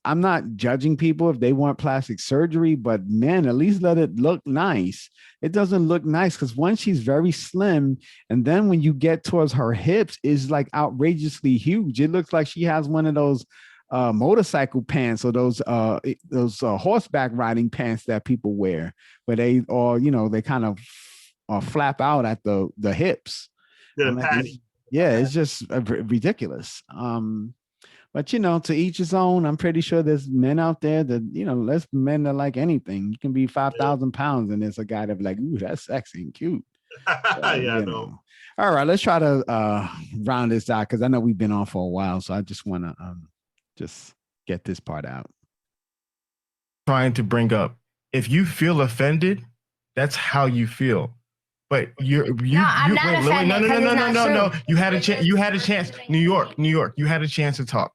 I'm not judging people if they want plastic surgery, but man, at least let it look nice. It doesn't look nice because one, she's very slim. And then when you get towards her hips, is like outrageously huge. It looks like she has one of those motorcycle pants or those horseback riding pants that people wear, where they they kind of flap out at the hips. It's just ridiculous. But to each his own. I'm pretty sure there's men out there that less men that like anything. You can be 5,000 pounds and there's a guy that be like, ooh, that's sexy and cute. I know. All right, let's try to round this out because I know we've been on for a while, so I just want to just get this part out. Trying to bring up, if you feel offended, that's how you feel. But I'm not offended. No. You had a chance. You had a chance. New York. You had a chance to talk.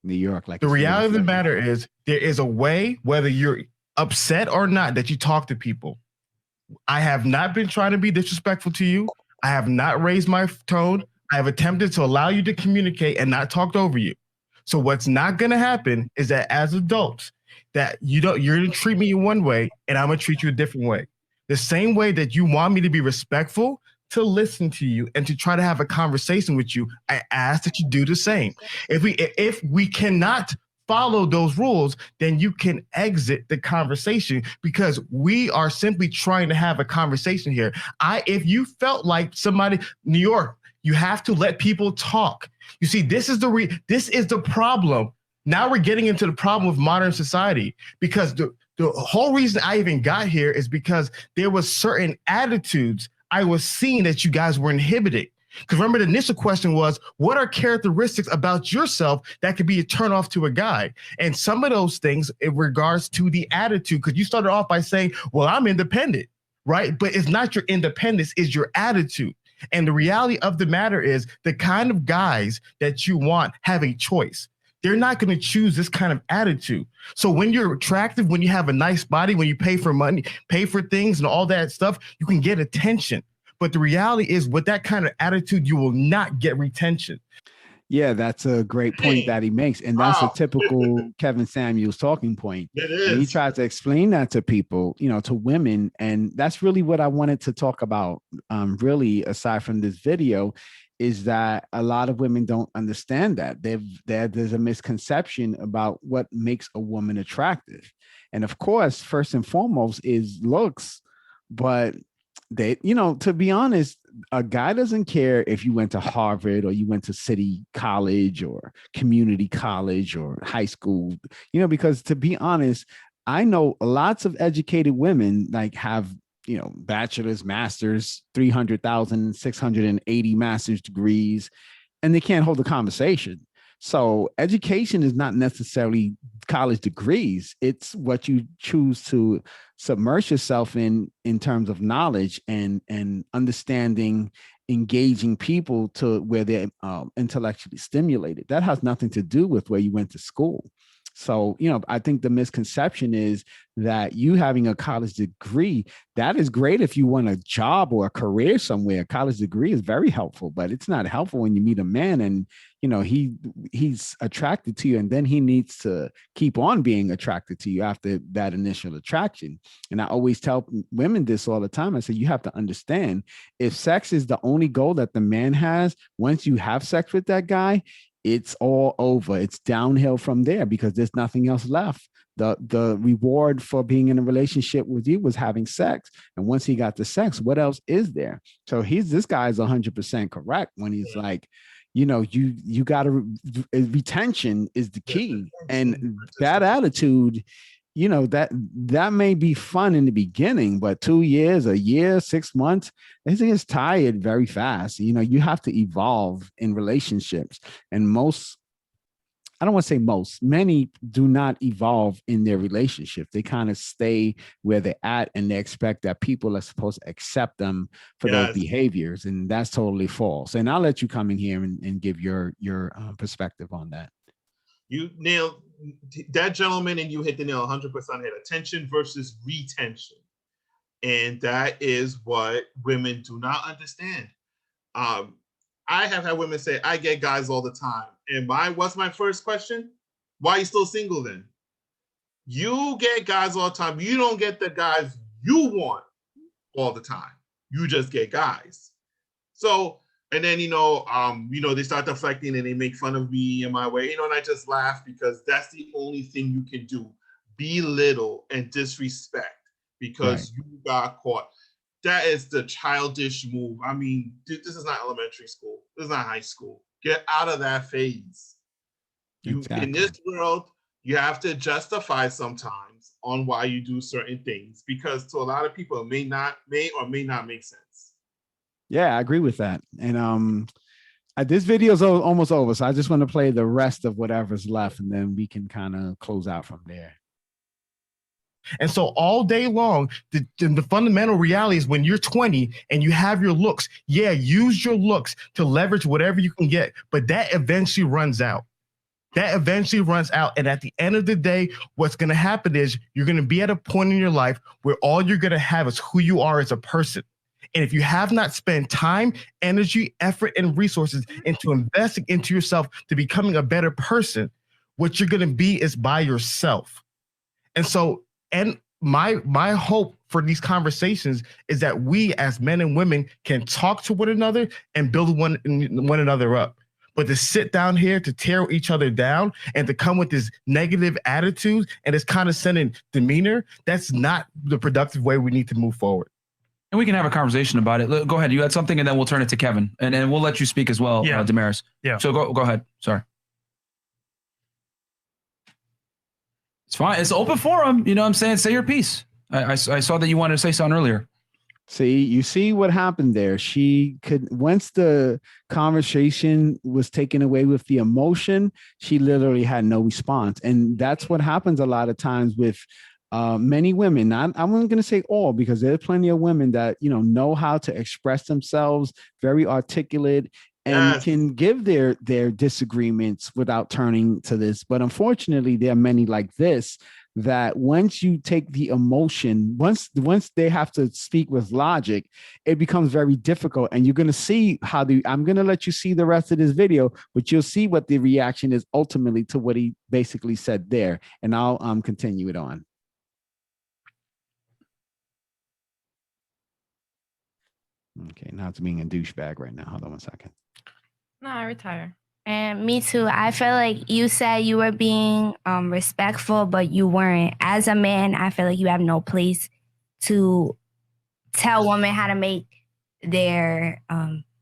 New York, like the reality of the matter is, there is a way, whether you're upset or not, that you talk to people. I have not been trying to be disrespectful to you. I have not raised my tone. I have attempted to allow you to communicate and not talked over you. So what's not going to happen is that as adults, that you're going to treat me in one way and I'm going to treat you a different way. The same way that you want me to be respectful, to listen to you and to try to have a conversation with you, I ask that you do the same. If we cannot follow those rules, then you can exit the conversation, because we are simply trying to have a conversation here. If you felt like somebody, New York, you have to let people talk. You see, this is the problem. Now we're getting into the problem of modern society, because the whole reason I even got here is because there was certain attitudes I was seeing that you guys were inhibiting. Because remember, the initial question was, what are characteristics about yourself that could be a turnoff to a guy? And some of those things in regards to the attitude, because you started off by saying, well, I'm independent, right? But it's not your independence, it's your attitude. And the reality of the matter is, the kind of guys that you want have a choice. They're not going to choose this kind of attitude. So when you're attractive, when you have a nice body, when you pay for money, pay for things and all that stuff, you can get attention. But the reality is, with that kind of attitude, you will not get retention. Yeah, that's a great point that he makes. And that's a typical Kevin Samuels talking point. It is. And he tries to explain that to people, to women. And that's really what I wanted to talk about, really, aside from this video, is that a lot of women don't understand that. There's a misconception about what makes a woman attractive. And of course, first and foremost is looks. But to be honest, a guy doesn't care if you went to Harvard or you went to City College or community college or high school, because to be honest, I know lots of educated women have bachelor's, master's, 300,000, 680 master's degrees, and they can't hold a conversation. So education is not necessarily college degrees. It's what you choose to submerge yourself in terms of knowledge and understanding, engaging people to where they're intellectually stimulated. That has nothing to do with where you went to school. So, I think the misconception is that you having a college degree, that is great if you want a job or a career somewhere. A college degree is very helpful, but it's not helpful when you meet a man and, he's attracted to you, and then he needs to keep on being attracted to you after that initial attraction. And I always tell women this all the time. I say, you have to understand, if sex is the only goal that the man has, once you have sex with that guy, it's all over. It's downhill from there because there's nothing else left. The reward for being in a relationship with you was having sex. And once he got the sex, what else is there? So this guy is 100% correct when he's like, you got to, retention is the key. And that attitude, that may be fun in the beginning, but 2 years, a year, 6 months, it gets tired very fast. You have to evolve in relationships. And many do not evolve in their relationship. They kind of stay where they're at, and they expect that people are supposed to accept them for those behaviors. And that's totally false. And I'll let you come in here and give your perspective on that. You nailed that, gentleman, and you hit the nail 100% head. Attention versus retention. And that is what women do not understand. I have had women say, I get guys all the time. And what's my first question? Why are you still single then? You get guys all the time. You don't get the guys you want all the time. You just get guys. So And then, they start deflecting and they make fun of me and my way, and I just laugh because that's the only thing you can do. Belittle and disrespect because you got caught. That is the childish move. I mean, this is not elementary school. This is not high school. Get out of that phase. In this world, you have to justify sometimes on why you do certain things because to a lot of people, it may or may not make sense. Yeah, I agree with that. And this video is almost over, so I just want to play the rest of whatever's left, and then we can kind of close out from there. And so all day long, the fundamental reality is when you're 20 and you have your looks, use your looks to leverage whatever you can get, but that eventually runs out. And at the end of the day, what's going to happen is you're going to be at a point in your life where all you're going to have is who you are as a person. And if you have not spent time, energy, effort, and resources into investing into yourself to becoming a better person, what you're going to be is by yourself. And so, and my hope for these conversations is that we as men and women can talk to one another and build one another up. But to sit down here to tear each other down and to come with this negative attitude and this condescending demeanor, that's not the productive way we need to move forward. And we can have a conversation about it. Go ahead. You had something, and then we'll turn it to Kevin, and we'll let you speak as well, Damaris. Yeah. So go ahead. Sorry. It's fine. It's open forum. You know what I'm saying? Say your piece. I saw that you wanted to say something earlier. See, you see what happened there. Once the conversation was taken away with the emotion, she literally had no response. And that's what happens a lot of times with many women. I'm not going to say all, because there's plenty of women that, know how to express themselves, very articulate, and can give their disagreements without turning to this. But unfortunately, there are many like this that once you take the emotion, once they have to speak with logic, it becomes very difficult. And you're going to see I'm going to let you see the rest of this video, but you'll see what the reaction is ultimately to what he basically said there. And I'll continue it on. Okay, now it's being a douchebag right now. Hold on one second. No, I retire. And me too. I feel like you said you were being respectful, but you weren't. As a man, I feel like you have no place to tell women how to make their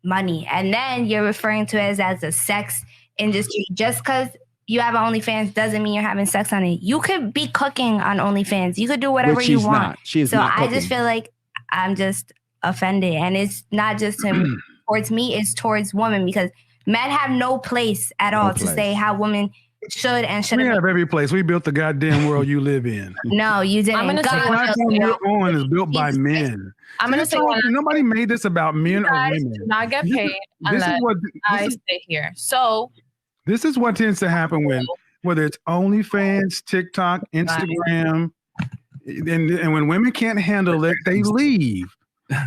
money. And then you're referring to it as a sex industry. Just because you have OnlyFans doesn't mean you're having sex on it. You could be cooking on OnlyFans. You could do whatever you want. She's so not I just feel like I'm just offended. And it's not just him towards me, it's towards women, because men have no place at all to say how women should and shouldn't. We have every place. We built the goddamn world you live in. No, you didn't. I'm gonna God say The platform you're on is built by men. I'm going to say Nobody made this about men or guys women. do not get paid unless I stay here. So this is what tends to happen whether it's OnlyFans, TikTok, Instagram, and when women can't handle it, they leave.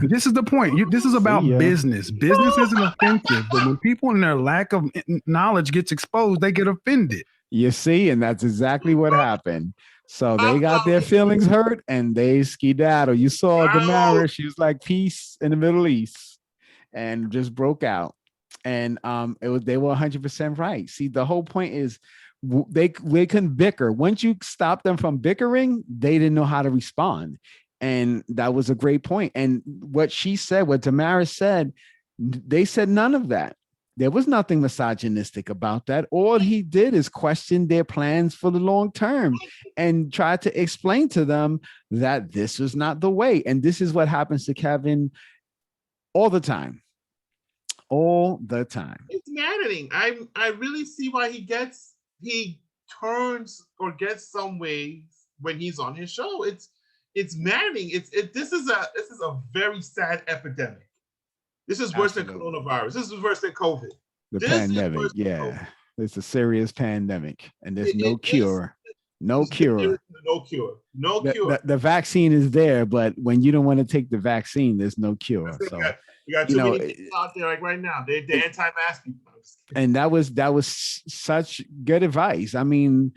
This is the point. This is about business. Business isn't offensive, but when people in their lack of knowledge gets exposed, they get offended. You see, and that's exactly what happened. So they got their feelings hurt and they skedaddle. You saw Damaris, she was like peace in the Middle East and just broke out. And they were 100% right. See, the whole point is they couldn't bicker. Once you stop them from bickering, they didn't know how to respond. And that was a great point. And what she said, what Damaris said, they said none of that. There was nothing misogynistic about that. All he did is question their plans for the long term and try to explain to them that this was not the way. And this is what happens to Kevin all the time. All the time. It's maddening. I really see why he turns or gets some ways when he's on his show. It's maddening. This is a very sad epidemic. This is worse than coronavirus. This is worse than COVID. The pandemic, yeah. It's a serious pandemic, and there's no cure. No cure. No cure. No cure. The vaccine is there, but when you don't want to take the vaccine, there's no cure. So you got too many people out there like right now. They're anti-mask people. And that was such good advice. I mean,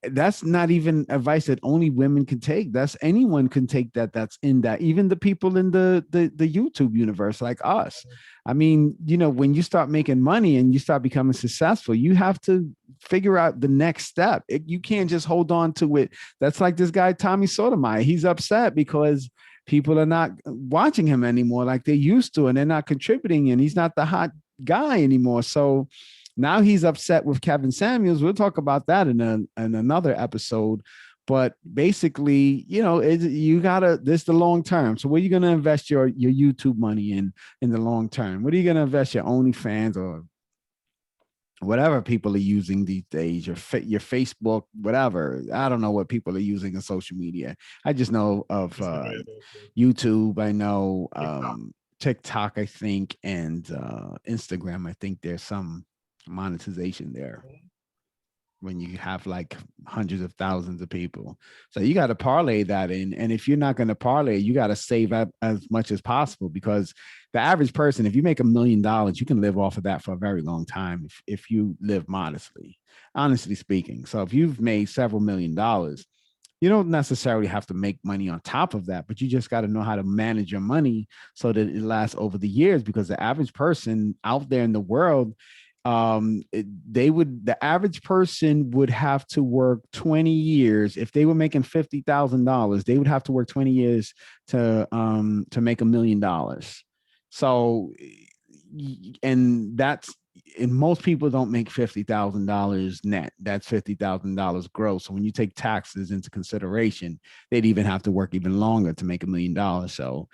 that's not even advice that only women can take. That's anyone can take that. That's in that. Even the people in the YouTube universe, like us. I mean, you know, when you start making money and you start becoming successful, you have to figure out the next step. You can't just hold on to it. That's like this guy Tommy Sotomayor. He's upset because people are not watching him anymore like they used to, and they're not contributing, and he's not the hot guy anymore. So now he's upset with Kevin Samuels. We'll talk about that in another episode. But basically, you know, you gotta, this the long term. So where are you gonna invest your YouTube money in the long term? What are you gonna invest your OnlyFans or whatever people are using these days, your Facebook, whatever. I don't know what people are using in social media. I just know of YouTube. I know TikTok, I think, and Instagram. I think there's some monetization there when you have like hundreds of thousands of people. So you got to parlay that in. And if you're not going to parlay, you got to save up as much as possible, because the average person, if you make $1 million, you can live off of that for a very long time if you live modestly, honestly speaking. So if you've made several $1 million, you don't necessarily have to make money on top of that, but you just got to know how to manage your money so that it lasts over the years, because the average person out there in the world, the average person would have to work 20 years. If they were making $50,000, they would have to work 20 years to make $1 million. So, and most people don't make $50,000 net. That's $50,000 gross. So when you take taxes into consideration, they'd even have to work even longer to make $1 million. So,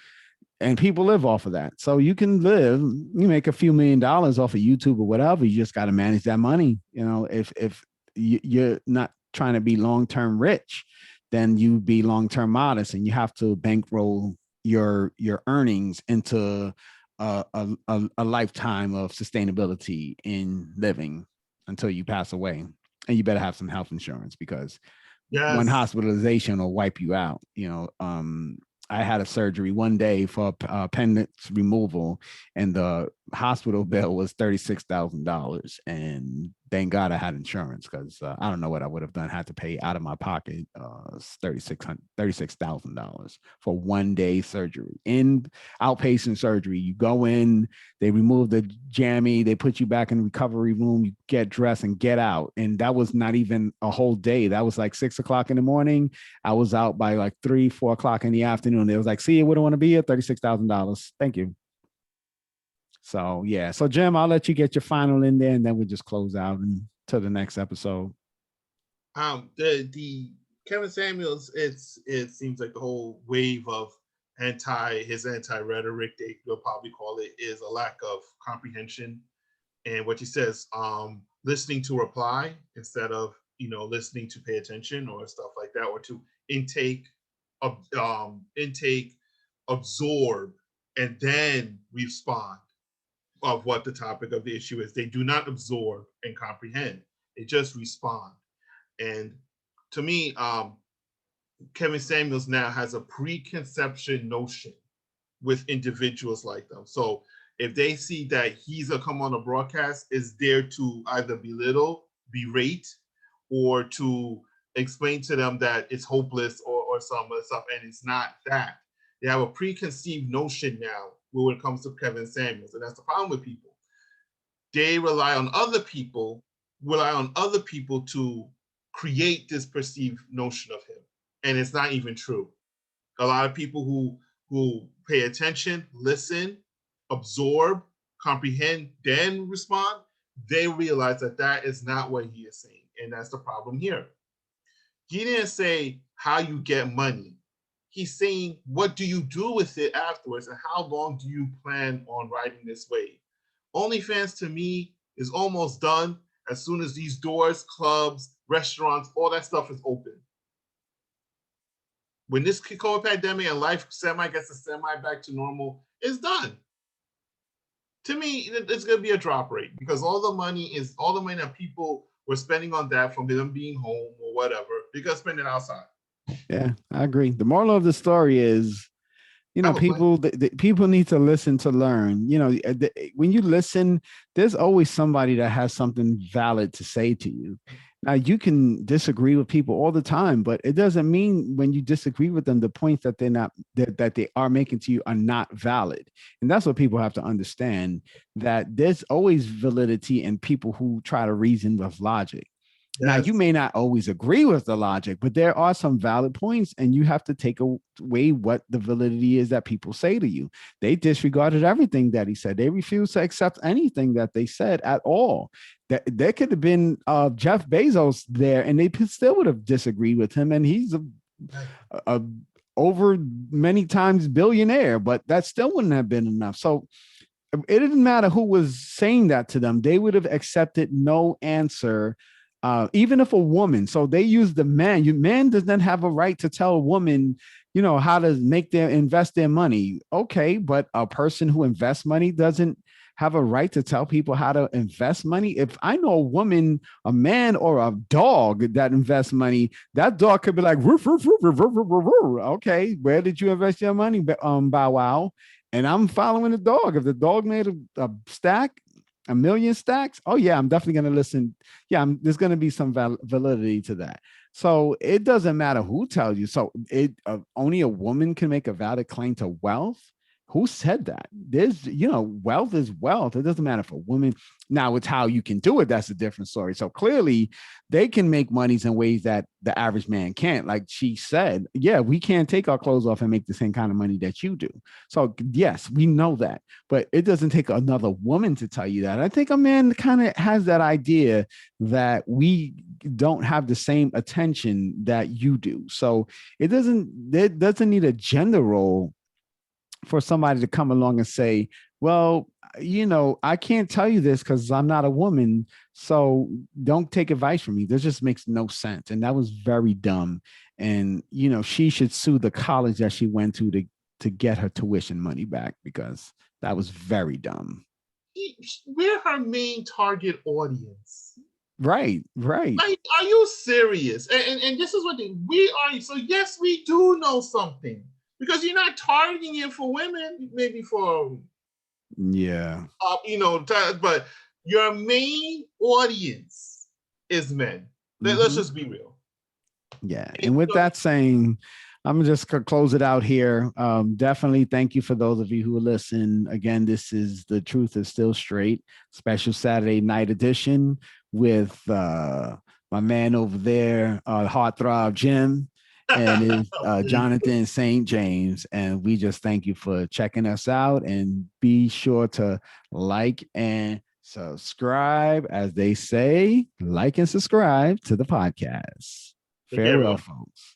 and people live off of that. So you can you make a few $1 million off of YouTube or whatever. You just got to manage that money. You know, if you're not trying to be long-term rich, then you be long-term modest, and you have to bankroll your earnings into a lifetime of sustainability in living until you pass away. And you better have some health insurance, because one hospitalization will wipe you out. You know, I had a surgery one day for appendix removal, and the hospital bill was $36,000. And thank God I had insurance, because I don't know what I would have done. Had to pay out of my pocket $36,000 for 1 day surgery, in outpatient surgery. You go in, they remove the jammy, they put you back in the recovery room, you get dressed and get out. And that was not even a whole day. That was like 6 o'clock in the morning. I was out by like 3, 4 o'clock in the afternoon. They was like, see you, we don't want to be here, $36,000. Thank you. So yeah. So Jim, I'll let you get your final in there, and then we'll just close out until the next episode. The Kevin Samuels, it seems like the whole wave of anti rhetoric, they'll probably call it, is a lack of comprehension. And what he says, listening to reply instead of, you know, listening to pay attention or stuff like that, or to intake, absorb, and then respond of what the topic of the issue is. They do not absorb and comprehend. They just respond. And to me, Kevin Samuels now has a preconception notion with individuals like them. So if they see that he's a come on a broadcast is there to either belittle, berate, or to explain to them that it's hopeless or some of the stuff, and it's not that. They have a preconceived notion now when it comes to Kevin Samuels, and that's the problem with people. They rely on other people to create this perceived notion of him, and it's not even true. A lot of people who pay attention, listen, absorb, comprehend, then respond, they realize that that is not what he is saying, and that's the problem here. He didn't say how you get money. He's saying, what do you do with it afterwards, and how long do you plan on riding this wave? OnlyFans, to me, is almost done as soon as these doors, clubs, restaurants, all that stuff is open. When this COVID pandemic and life gets back to normal, it's done. To me, it's going to be a drop rate, because all the money that people were spending on that from them being home or whatever, they're going to spend it outside. Yeah, I agree. The moral of the story is You know, people need to listen to learn. You know, when you listen, there's always somebody that has something valid to say to you. Now, you can disagree with people all the time, but it doesn't mean when you disagree with them, the points that that they are making to you are not valid. And that's what people have to understand, that there's always validity in people who try to reason with logic. Now, you may not always agree with the logic, but there are some valid points, and you have to take away what the validity is that people say to you. They disregarded everything that he said. They refused to accept anything that they said at all. That there could have been Jeff Bezos there, and they still would have disagreed with him. And he's a over many times billionaire, but that still wouldn't have been enough. So it didn't matter who was saying that to them. They would have accepted no answer. Even if a woman, so they use the man, man does not have a right to tell a woman, you know, how to invest their money. Okay, but a person who invests money doesn't have a right to tell people how to invest money. If I know a woman, a man, or a dog that invests money, that dog could be like, roof, roof, roof, roof, roof, roof, roof. Okay, where did you invest your money, Bow Wow? And I'm following the dog. If the dog made a stack, 1 million stacks, oh yeah, I'm definitely going to listen. Yeah, there's going to be some validity to that. So it doesn't matter who tells you. So only a woman can make a valid claim to wealth. Who said that? There's, you know, wealth is wealth. It doesn't matter for women. Now, it's how you can do it. That's a different story. So clearly they can make monies in ways that the average man can't. Like she said, yeah, we can't take our clothes off and make the same kind of money that you do. So yes, we know that, but it doesn't take another woman to tell you that. I think a man kind of has that idea that we don't have the same attention that you do. So it doesn't need a gender role for somebody to come along and say, well, you know, I can't tell you this because I'm not a woman, so don't take advice from me. This just makes no sense. And that was very dumb. And, you know, she should sue the college that she went to get her tuition money back, because that was very dumb. We're her main target audience. Right. Like, are you serious? And this is what we are. So yes, we do know something. Because you're not targeting it for women, maybe for, yeah, you know, but your main audience is men. Let's just be real. Yeah. And with that saying, I'm just going to close it out here. Definitely thank you for those of you who listen. Again, this is The Truth Is Still Straight, special Saturday night edition with my man over there, Heartthrob Jim, and is Jonathan St. James. And we just thank you for checking us out, and be sure to like and subscribe. As they say, like and subscribe to the podcast. Farewell, folks.